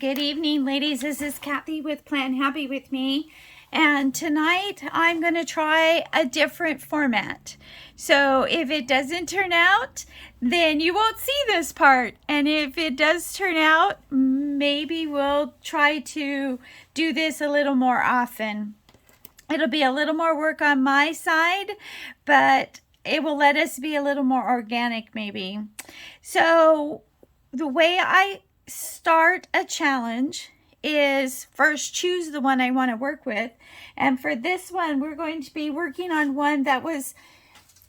Good evening, ladies. This is Kathy with Plan Happy With Me. And tonight I'm going to try a different format. So if it doesn't turn out, then you won't see this part. And if it does turn out, maybe we'll try to do this a little more often. It'll be a little more work on my side, but it will let us be a little more organic maybe. So the way I start a challenge is first choose the one I want to work with. And for this one, we're going to be working on one that was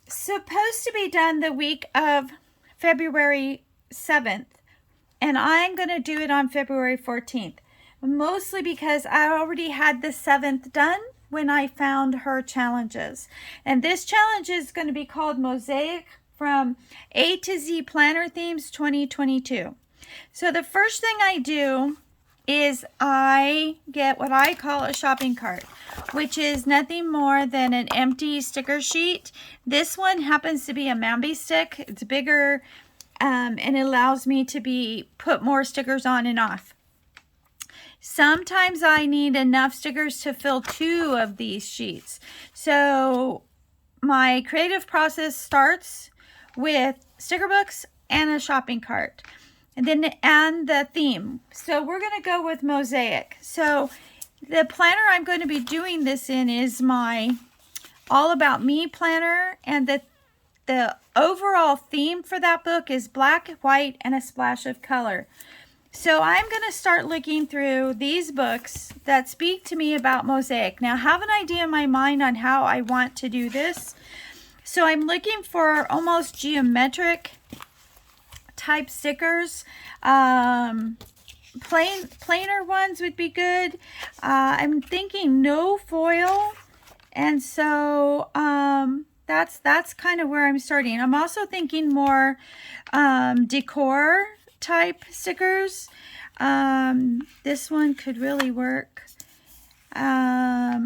supposed to be done the week of February 7th. And I'm going to do it on February 14th. Mostly because I already had the 7th done when I found her challenges. And this challenge is going to be called Mosaic from A to Z Planner Themes 2022. So the first thing I do is I get what I call a shopping cart, which is nothing more than an empty sticker sheet. This one happens to be a Mambi stick. It's bigger and it allows me to put more stickers on and off. Sometimes I need enough stickers to fill 2 of these sheets. So my creative process starts with sticker books and a shopping cart. And the theme. So we're going to go with Mosaic. So the planner I'm going to be doing this in is my All About Me planner. And the overall theme for that book is black, white, and a splash of color. So I'm going to start looking through these books that speak to me about Mosaic. Now I have an idea in my mind on how I want to do this. So I'm looking for almost geometric type stickers. Plainer ones would be good. I'm thinking no foil, and so that's kind of where I'm starting. I'm also thinking more decor type stickers. This one could really work. I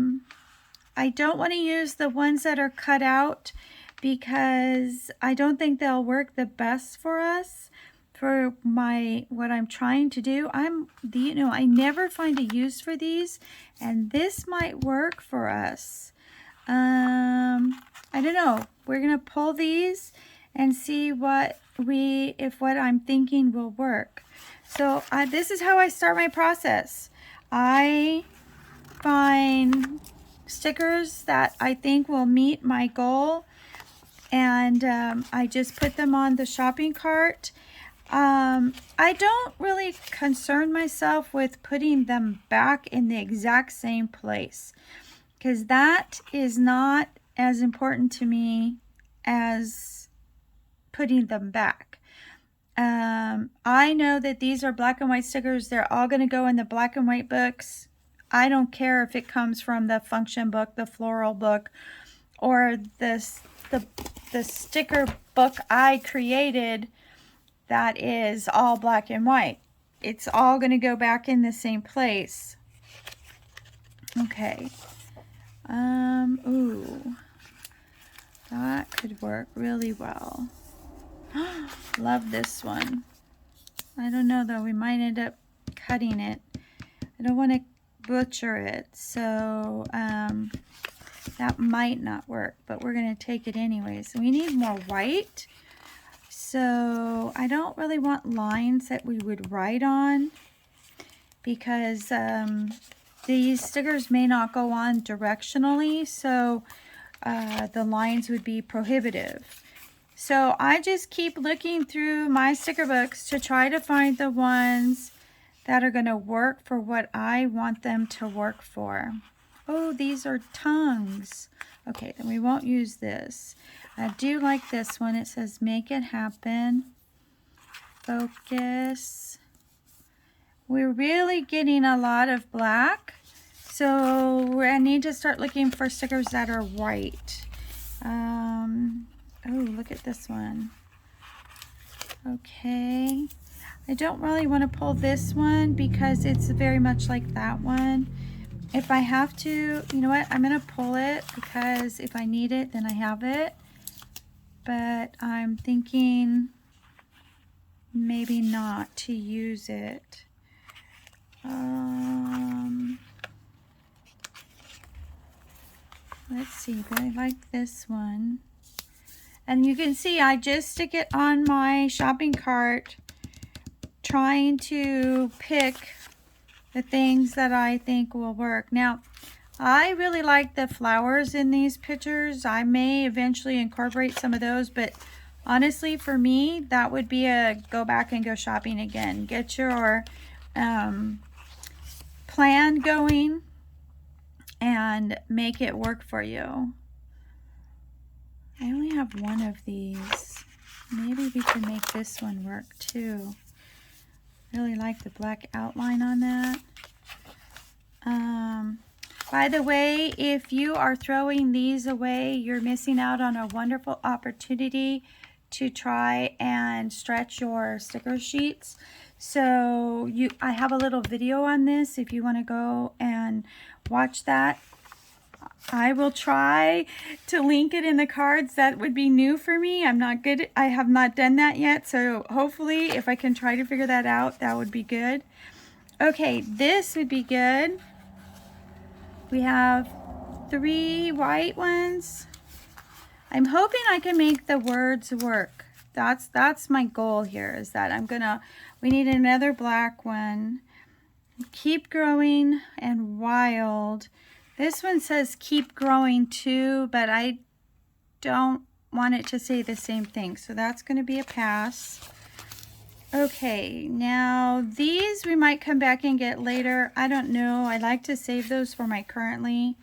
don't want to use the ones that are cut out because I don't think they'll work the best for us for what I'm trying to do. I never find a use for these, and this might work for us. I don't know. We're gonna pull these and see if what I'm thinking will work. So this is how I start my process. I find stickers that I think will meet my goal, and I just put them on the shopping cart. I don't really concern myself with putting them back in the exact same place, because that is not as important to me as putting them back. I know that these are black and white stickers. They're all going to go in the black and white books. I don't care if it comes from the function book, the floral book, or the sticker book I created that is all black and white. It's all going to go back in the same place. Okay. Ooh. That could work really well. Love this one. I don't know though, we might end up cutting it. I don't want to butcher it, so that might not work, but we're going to take it anyway. So we need more white. So I don't really want lines that we would write on, because these stickers may not go on directionally, so the lines would be prohibitive. So I just keep looking through my sticker books to try to find the ones that are going to work for what I want them to work for. Oh, these are tongues. Okay, then we won't use this. I do like this one. It says make it happen. Focus. We're really getting a lot of black, so I need to start looking for stickers that are white. Oh, look at this one. Okay. I don't really want to pull this one because it's very much like that one. If I have to, you know what? I'm going to pull it because if I need it, then I have it. But I'm thinking maybe not to use it. Let's see, I like this one. And you can see I just stick it on my shopping cart, trying to pick the things that I think will work. Now, I really like the flowers in these pictures. I may eventually incorporate some of those, but honestly, for me, that would be a go back and go shopping again. Get your plan going and make it work for you. I only have one of these. Maybe we can make this one work too. Really like the black outline on that. By the way, if you are throwing these away, you're missing out on a wonderful opportunity to try and stretch your sticker sheets. So I have a little video on this if you want to go and watch that. I will try to link it in the cards. That would be new for me. I'm not good. I have not done that yet. So hopefully if I can try to figure that out, that would be good. Okay, this would be good. We have 3 white ones. I'm hoping I can make the words work. That's my goal here, is that we need another black one. Keep growing and wild. This one says keep growing too, but I don't want it to say the same thing. So that's going to be a pass. Okay, now these we might come back and get later. I don't know. I like to save those for my currently.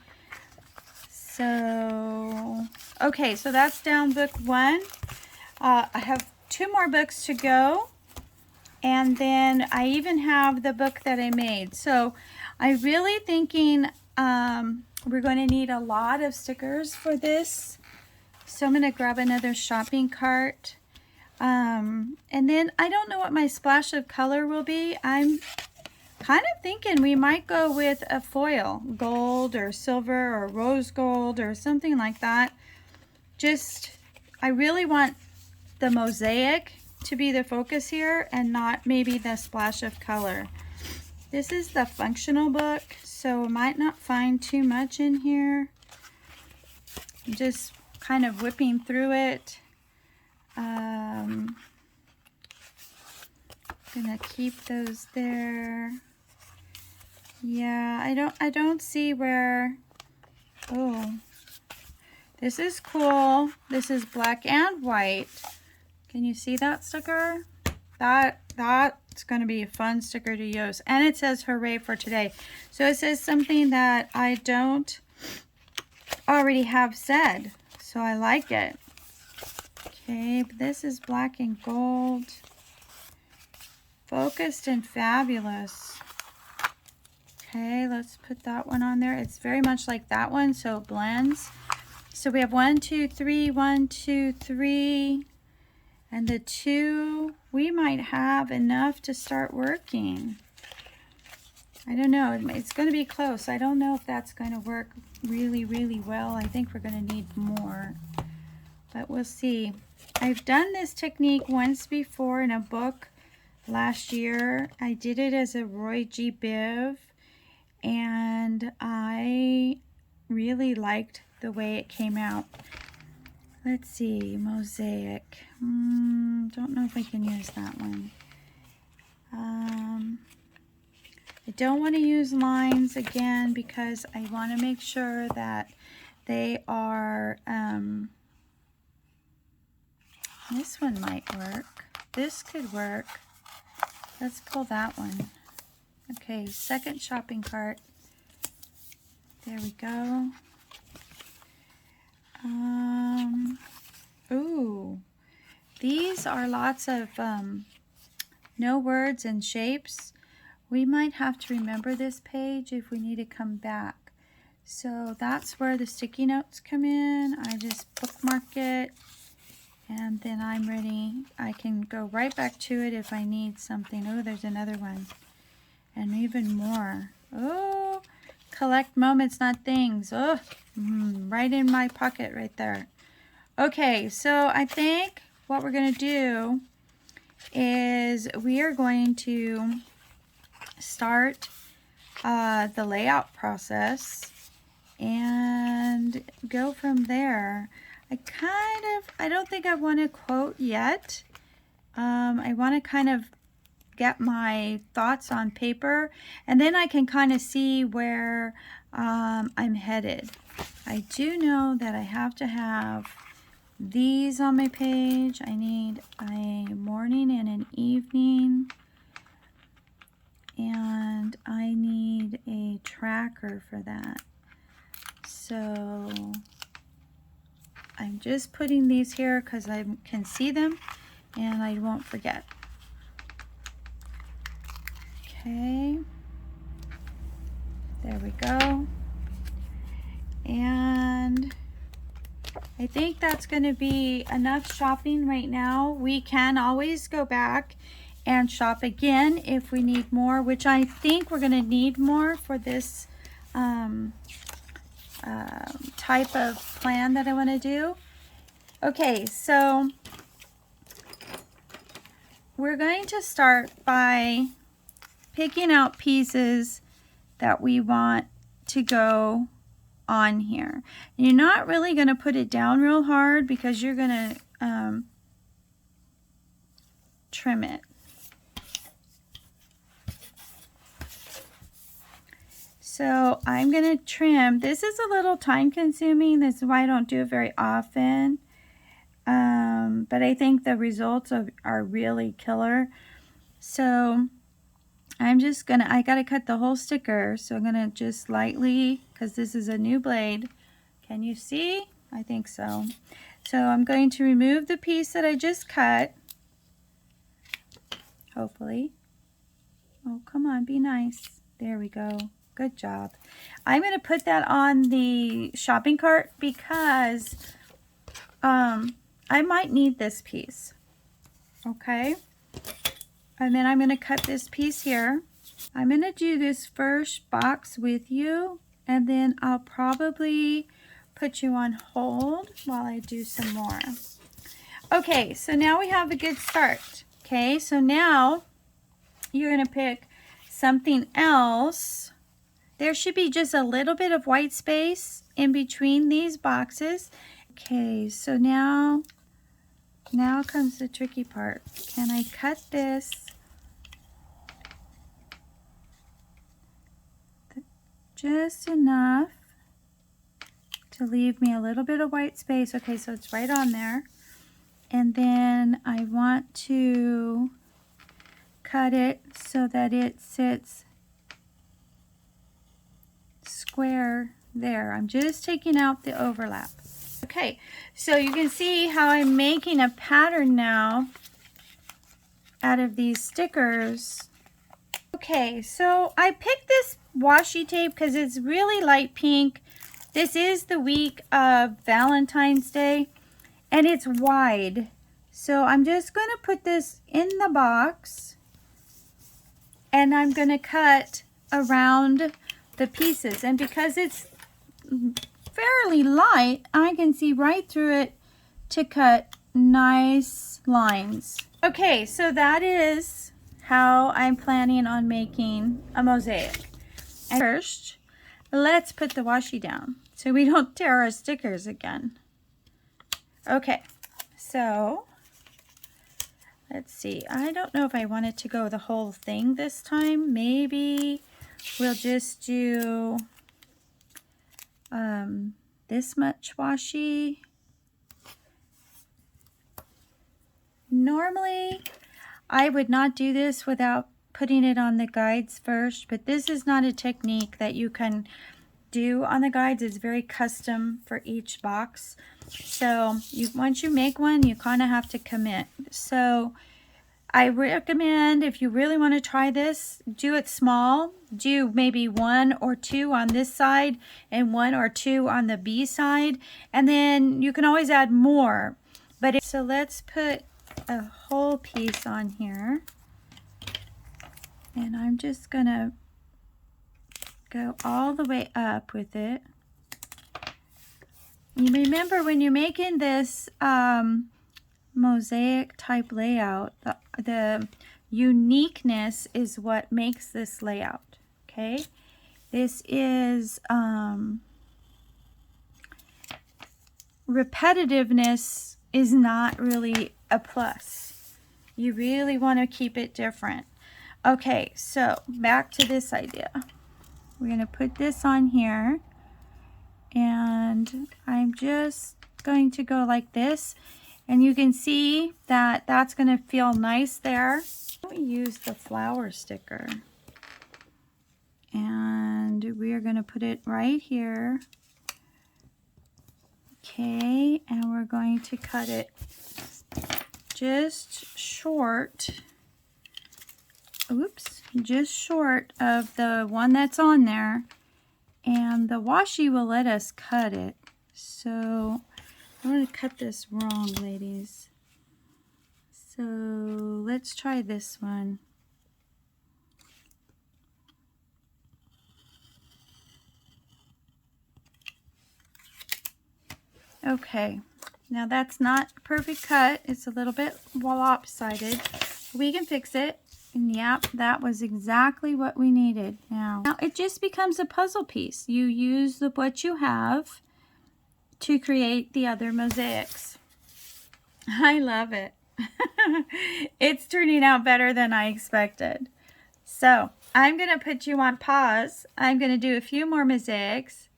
So, okay, so that's down book 1. I have 2 more books to go. And then I even have the book that I made. So I'm really thinking we're going to need a lot of stickers for this. So I'm going to grab another shopping cart. And then I don't know what my splash of color will be. I'm kind of thinking we might go with a foil, gold or silver or rose gold or something like that. I really want the mosaic to be the focus here and not maybe the splash of color. This is the functional book, so I might not find too much in here. I'm just kind of whipping through it. Gonna keep those there. Yeah, I don't see where. Oh, this is cool. This is black and white. Can you see that sticker? That's going to be a fun sticker to use. And it says hooray for today. So it says something that I don't already have said. So I like it. Okay, this is black and gold. Focused and fabulous. Okay, let's put that one on there. It's very much like that one, so it blends. So we have 1, 2, 3, 1, 2, 3. And the 2, we might have enough to start working. I don't know. It's going to be close. I don't know if that's going to work really, really well. I think we're going to need more. But we'll see. I've done this technique once before in a book last year. I did it as a Roy G. Biv. And I really liked the way it came out. Let's see, mosaic. Don't know if I can use that one. I don't want to use lines again because I want to make sure that they are, this one might work. This could work. Let's pull that one. Okay, second shopping cart. There we go. Ooh, these are lots of no words and shapes. We might have to remember this page if we need to come back. So that's where the sticky notes come in. I just bookmark it and then I'm ready. I can go right back to it if I need something. Oh, there's another one. And even more. Oh, collect moments, not things. Oh, right in my pocket right there. Okay, so I think what we're going to do is we are going to start the layout process and go from there. I don't think I want to quote yet. I want to kind of get my thoughts on paper, and then I can kind of see where I'm headed. I do know that I have to have these on my page. I need a morning and an evening, and I need a tracker for that. So I'm just putting these here because I can see them and I won't forget. Okay, there we go. And I think that's going to be enough shopping right now. We can always go back and shop again if we need more, which I think we're going to need more for this type of plan that I want to do. Okay, so we're going to start by picking out pieces that we want to go on here. And you're not really going to put it down real hard because you're going to trim it. So I'm going to trim. This is a little time consuming. This is why I don't do it very often. But I think the results are really killer. So I'm just going to, I got to cut the whole sticker. So I'm going to just lightly, because this is a new blade. Can you see? I think so. So I'm going to remove the piece that I just cut. Hopefully. Oh, come on, be nice. There we go. Good job. I'm going to put that on the shopping cart because I might need this piece. Okay. And then I'm going to cut this piece here. I'm going to do this first box with you, and then I'll probably put you on hold while I do some more. Okay, so now we have a good start. Okay, so now you're going to pick something else. There should be just a little bit of white space in between these boxes. Okay, so now comes the tricky part. Can I cut this just enough to leave me a little bit of white space? Okay, so it's right on there. And then I want to cut it so that it sits square there. I'm just taking out the overlap. Okay, so you can see how I'm making a pattern now out of these stickers. Okay, so I picked this washi tape because it's really light pink. This is the week of Valentine's Day, and it's wide. So I'm just going to put this in the box, and I'm going to cut around the pieces. And because it's fairly light, I can see right through it to cut nice lines. Okay, so that is how I'm planning on making a mosaic. And first, let's put the washi down so we don't tear our stickers again. Okay, so let's see. I don't know if I wanted to go the whole thing this time. Maybe we'll just do this much washi. Normally, I would not do this without putting it on the guides first, but this is not a technique that you can do on the guides. It's very custom for each box. So once you make one, you kind of have to commit. So I recommend, if you really want to try this, do it small. Do maybe 1 or 2 on this side and 1 or 2 on the B side, and then you can always add more. So let's put a whole piece on here, and I'm just gonna go all the way up with it. You remember, when you're making this mosaic type layout, the uniqueness is what makes this layout. Okay, This is repetitiveness is not really a plus. You really want to keep it different. Okay, so back to this idea. We're going to put this on here, and I'm just going to go like this, and you can see that that's going to feel nice there. We use the flower sticker, and we are going to put it right here. Okay, and we're going to cut it just short. Oops, just short of the one that's on there, and the washi will let us cut it. So I'm going to cut this wrong, ladies. So let's try this one. Okay, now that's not a perfect cut. It's a little bit lopsided. We can fix it. And yep, that was exactly what we needed. Now it just becomes a puzzle piece. You use what you have to create the other mosaics. I love it. It's turning out better than I expected. So I'm going to put you on pause. I'm going to do a few more mosaics.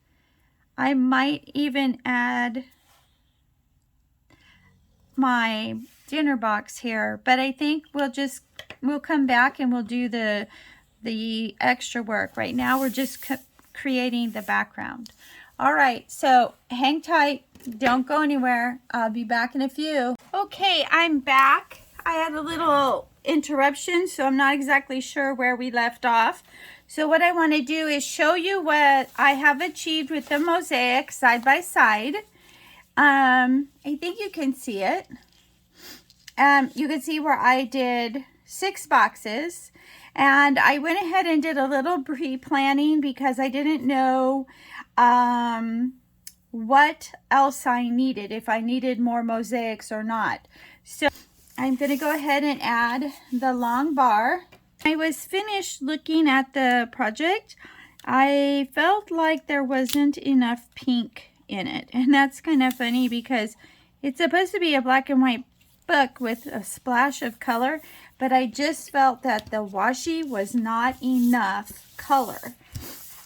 I might even add my dinner box here, but I think we'll come back and we'll do the extra work. Right now we're just creating the background. All right, so hang tight, don't go anywhere. I'll be back in a few. Okay, I'm back. I had a little interruption, so I'm not exactly sure where we left off. So what I want to do is show you what I have achieved with the mosaic side by side. I think you can see it. You can see where I did 6 boxes, and I went ahead and did a little pre-planning because I didn't know what else I needed, if I needed more mosaics or not. So I'm going to go ahead and add the long bar. I was finished looking at the project. I felt like there wasn't enough pink in it, and that's kind of funny because it's supposed to be a black and white book with a splash of color, but I just felt that the washi was not enough color.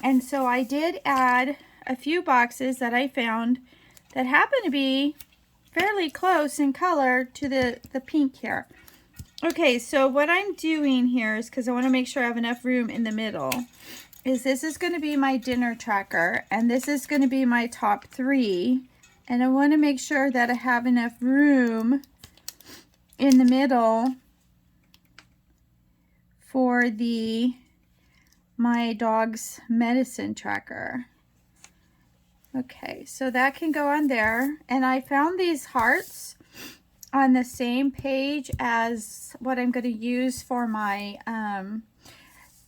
And so I did add a few boxes that I found that happen to be fairly close in color to the pink here. Okay, so what I'm doing here is, because I want to make sure I have enough room in the middle, is this is going to be my dinner tracker, and this is going to be my top 3, and I want to make sure that I have enough room in the middle for my dog's medicine tracker. Okay, so that can go on there, and I found these hearts on the same page as what I'm going to use for my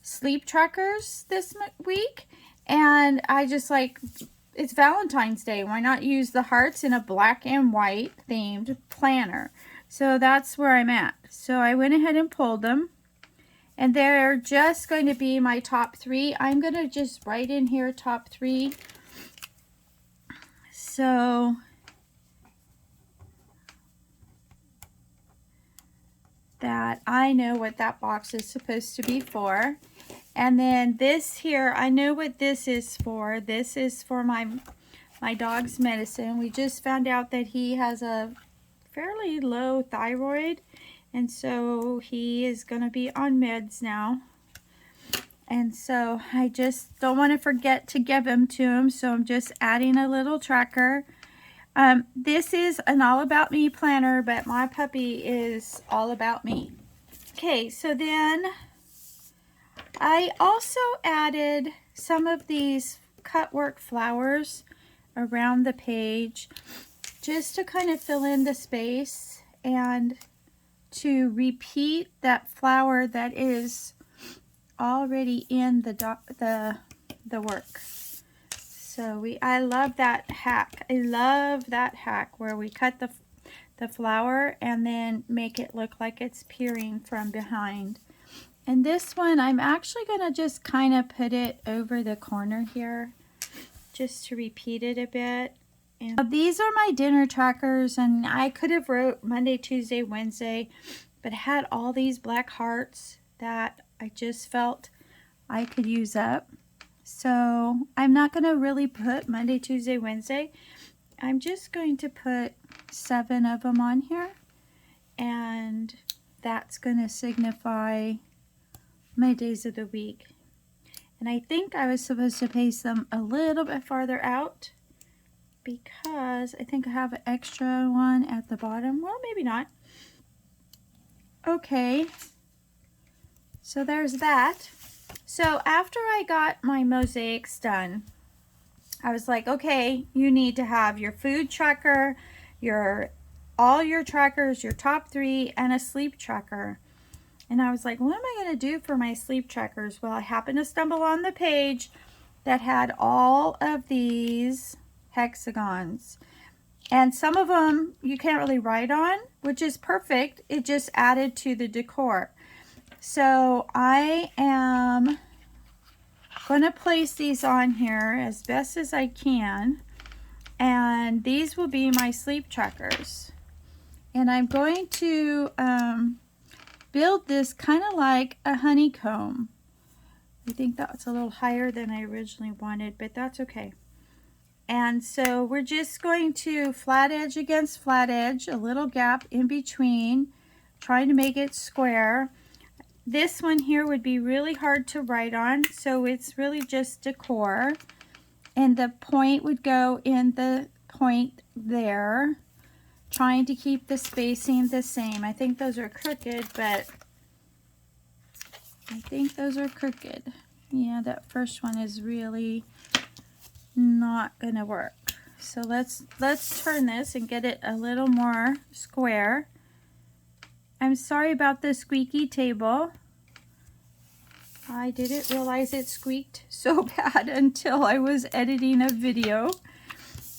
sleep trackers this week, and I just like, it's Valentine's Day, why not use the hearts in a black and white themed planner? So that's where I'm at. So I went ahead and pulled them, and they're just going to be my top 3. I'm going to just write in here top 3. So that I know what that box is supposed to be for. And then this here, I know what this is for. This is for my dog's medicine. We just found out that he has a fairly low thyroid, and so he is going to be on meds now. And so I just don't want to forget to give them to him, so I'm just adding a little tracker. This is an all about me planner, but my puppy is all about me. Okay, so then I also added some of these cut work flowers around the page just to kind of fill in the space and to repeat that flower that is already in the work. So I love that hack. I love that hack where we cut the flower and then make it look like it's peering from behind. And this one, I'm actually going to just kind of put it over the corner here, just to repeat it a bit. And these are my dinner trackers, and I could have wrote Monday, Tuesday, Wednesday, but I had all these black hearts that I just felt I could use up. So I'm not going to really put Monday, Tuesday, Wednesday. I'm just going to put 7 of them on here, and that's going to signify my days of the week. And I think I was supposed to paste them a little bit farther out because I think I have an extra one at the bottom. Well, maybe not. Okay, so there's that. So after I got my mosaics done, I was like, okay, you need to have your food tracker, all your trackers, your top 3, and a sleep tracker. And I was like, what am I going to do for my sleep trackers? Well, I happened to stumble on the page that had all of these hexagons. And some of them you can't really write on, which is perfect. It just added to the decor. So I am going to place these on here as best as I can. And these will be my sleep trackers. And I'm going to build this kind of like a honeycomb. I think that's a little higher than I originally wanted, but that's okay. And so we're just going to flat edge against flat edge, a little gap in between, trying to make it square. This one here would be really hard to write on, so it's really just decor. And the point would go in the point there, trying to keep the spacing the same. I think those are crooked, but I think those are crooked. Yeah, that first one is really not gonna work. So let's turn this and get it a little more square. I'm sorry about the squeaky table. I didn't realize it squeaked so bad until I was editing a video.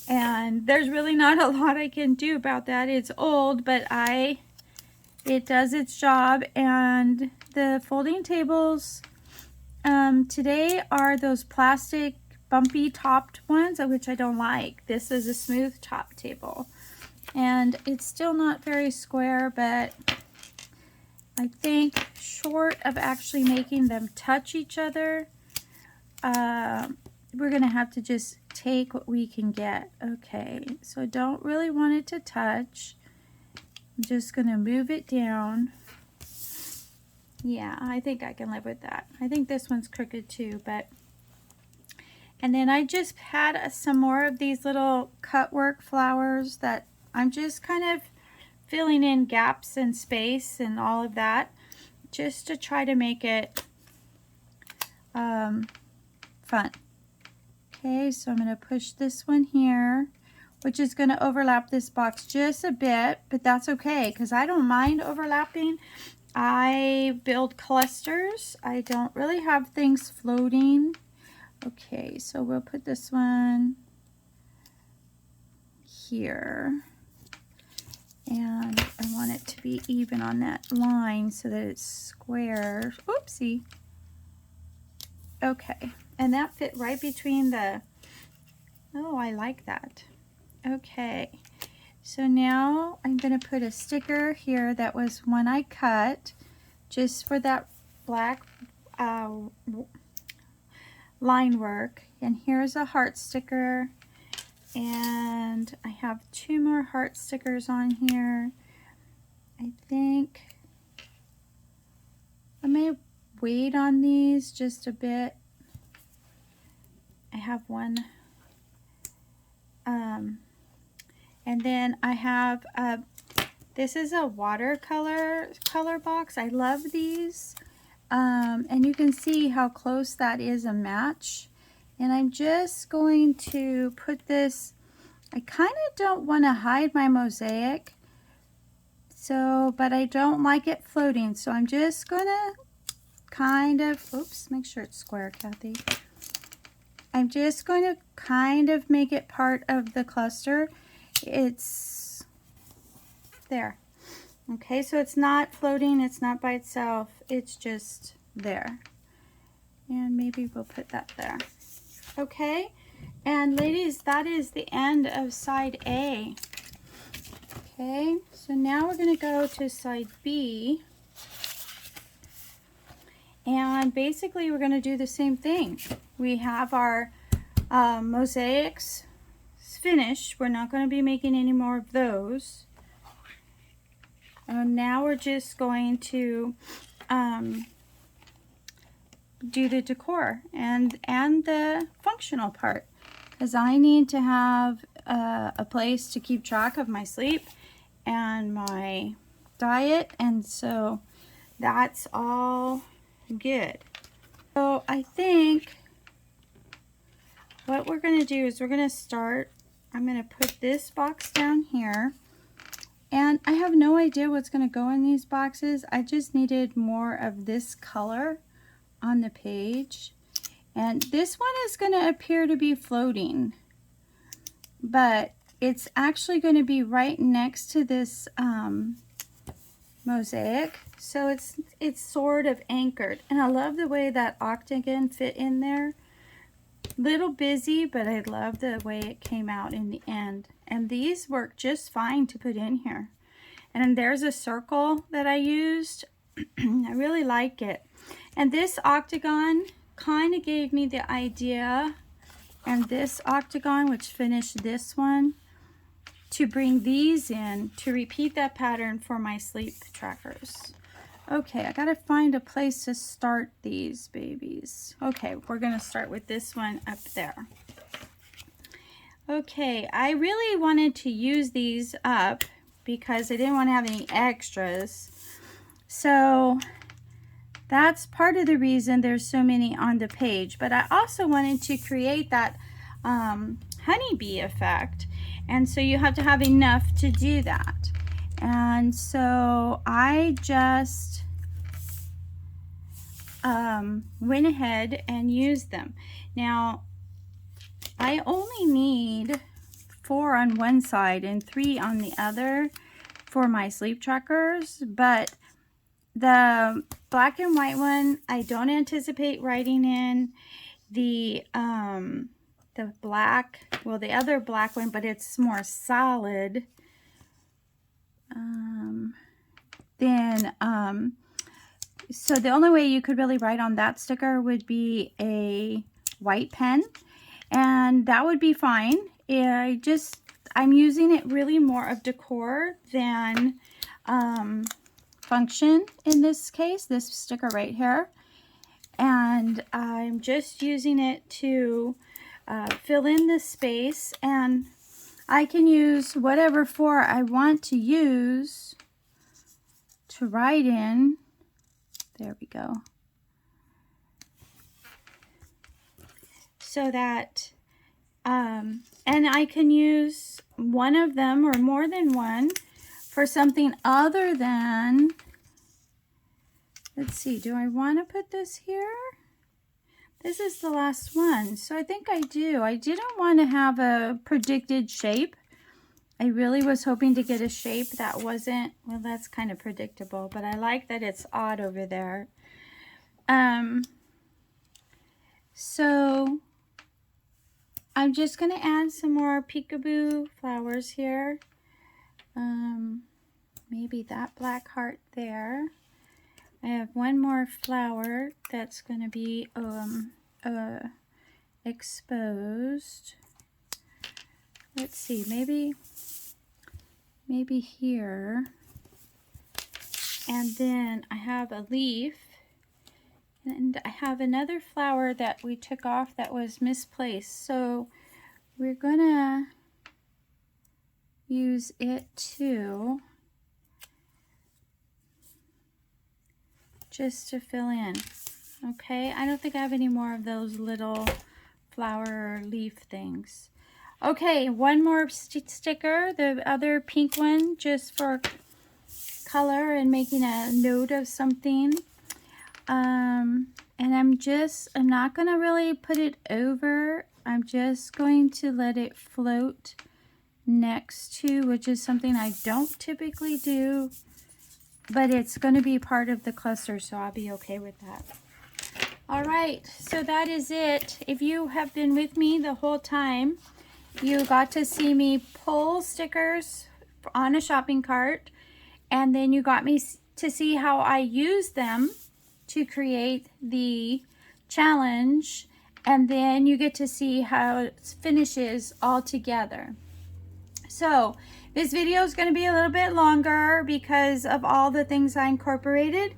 And there's really not a lot I can do about that. It's old, but it does its job. And the folding tables today are those plastic bumpy topped ones, which I don't like. This is a smooth top table. And it's still not very square, but I think short of actually making them touch each other, we're going to have to just take what we can get. Okay, so I don't really want it to touch. I'm just going to move it down. Yeah, I think I can live with that. I think this one's crooked too, but... And then I just had some more of these little cut work flowers that I'm just kind of filling in gaps and space and all of that, just to try to make it fun. Okay, so I'm going to push this one here, which is going to overlap this box just a bit, but that's okay because I don't mind overlapping. I build clusters. I don't really have things floating. Okay, so we'll put this one here. And I want it to be even on that line so that it's square. Oopsie. Okay, and that fit right between the... Oh, I like that. Okay, so now I'm going to put a sticker here that was one I cut just for that black line work. And here's a heart sticker. And I have 2 more heart stickers on here. I think I may wait on these just a bit. I have one. And then I have, this is a watercolor color box. I love these. And you can see how close that is a match. And I'm just going to put this, I kind of don't want to hide my mosaic, so, but I don't like it floating, so I'm just going to kind of, oops, make sure it's square, Kathy. I'm just going to kind of make it part of the cluster. It's there. Okay, so it's not floating, it's not by itself, it's just there. And maybe we'll put that there. Okay, and ladies, that is the end of side A. Okay, so now we're going to go to side B. And basically we're going to do the same thing. We have our mosaics finished. We're not going to be making any more of those. And now we're just going to do the decor and the functional part, because I need to have a place to keep track of my sleep and my diet, and so that's all good. So I think what we're going to do is we're going to start, I'm going to put this box down here, and I have no idea what's going to go in these boxes. I just needed more of this color on the page, and this one is going to appear to be floating, but it's actually going to be right next to this mosaic, so it's sort of anchored, and I love the way that octagon fit in there. Little busy, but I love the way it came out in the end, and these work just fine to put in here. And there's a circle that I used. I really like it. And this octagon kind of gave me the idea, and this octagon, which finished this one, to bring these in to repeat that pattern for my sleep trackers. Okay, I gotta find a place to start these babies. Okay, we're gonna start with this one up there. Okay, I really wanted to use these up because I didn't want to have any extras. So that's part of the reason there's so many on the page. But I also wanted to create that honeybee effect. And so you have to have enough to do that. And so I just went ahead and used them. Now, I only need 4 on one side and 3 on the other for my sleep trackers, but the black and white one I don't anticipate writing in. The black, well, the other black one, but it's more solid, so the only way you could really write on that sticker would be a white pen, and that would be fine. I'm using it really more of decor than function in this case, this sticker right here. And I'm just using it to fill in the space, and I can use whatever 4 I want to use to write in. There we go. So that, and I can use one of them or more than one for something other than, let's see, do I want to put this here? This is the last one, so I think I do. I didn't want to have a predicted shape. I really was hoping to get a shape that wasn't, well, that's kind of predictable, but I like that it's odd over there. So I'm just going to add some more peekaboo flowers here. Maybe that black heart there. I have one more flower that's going to be exposed. Let's see, maybe here. And then I have a leaf, and I have another flower that we took off that was misplaced. So we're gonna use it too, just to fill in. Okay, I don't think I have any more of those little flower leaf things. Okay, one more sticker, the other pink one, just for color and making a note of something. And I'm not going to really put it over. I'm just going to let it float next to, which is something I don't typically do. but it's going to be part of the cluster, so I'll be okay with that. All right, so that is it. If you have been with me the whole time, you got to see me pull stickers on a shopping cart, and then you got me to see how I use them to create the challenge, and then you get to see how it finishes all together. So this video is going to be a little bit longer because of all the things I incorporated,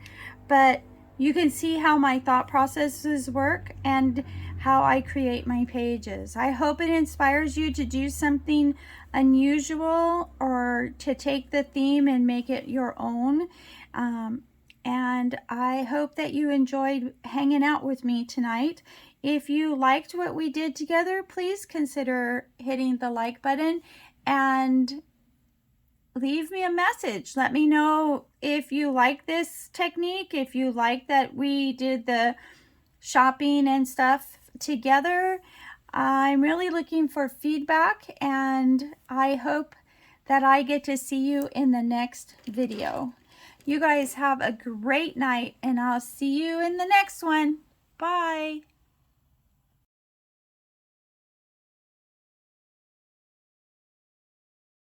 but you can see how my thought processes work and how I create my pages. I hope it inspires you to do something unusual or to take the theme and make it your own. And I hope that you enjoyed hanging out with me tonight. If you liked what we did together, please consider hitting the like button and leave me a message. Let me know if you like this technique, if you like that we did the shopping and stuff together. I'm really looking for feedback, and I hope that I get to see you in the next video. You guys have a great night, and I'll see you in the next one. Bye.